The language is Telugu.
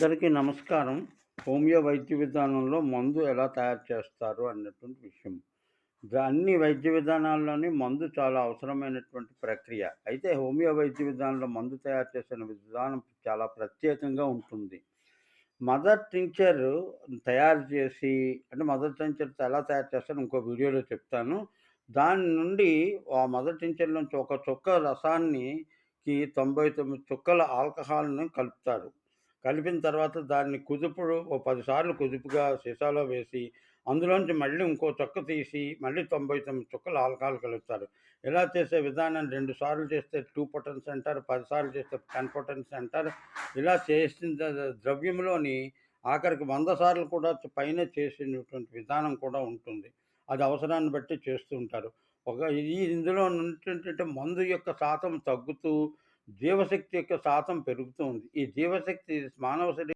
అందరికీ నమస్కారం. హోమియో వైద్య విధానంలో మందు ఎలా తయారు చేస్తారు అన్నటువంటి విషయం. అన్ని వైద్య విధానాల్లోని మందు చాలా అవసరమైనటువంటి ప్రక్రియ. అయితే హోమియో వైద్య విధానంలో మందు తయారు చేసిన విధానం చాలా ప్రత్యేకంగా ఉంటుంది. మదర్ టింక్చర్ తయారు చేసి మదర్ టింక్చర్ ఎలా తయారు చేస్తారో ఇంకో వీడియోలో చెప్తాను. దాని నుండి ఆ మదర్ టింక్చర్ నుంచి ఒక చుక్క రసానికి 99 చుక్కల ఆల్కహాల్‌ని కలుపుతారు. కలిపిన తర్వాత దాన్ని కుదుపుడు ఓ 10 సార్లు కుదుపుగా సీసాలో వేసి, అందులోంచి మళ్ళీ ఇంకో చుక్క తీసి, మళ్ళీ 99 చుక్కల ఆల్కహాల్ కలుపుతారు. ఇలా చేసే విధానం 2 సార్లు చేస్తే 2 పొటెన్స్ అంటారు. 10 సార్లు చేస్తే 10 పొటెన్స్ అంటారు. ఇలా చేసిన ద్రవ్యంలోని ఆఖరికి 100 సార్లు కూడా పైనే చేసినటువంటి విధానం కూడా ఉంటుంది. అది అవసరాన్ని బట్టి చేస్తూ ఉంటారు. ఇందులో ఉన్నటువంటి మందు యొక్క శాతం తగ్గుతూ జీవశక్తి యొక్క శాతం పెరుగుతూ ఉంది. ఈ జీవశక్తి మానవ శరీరం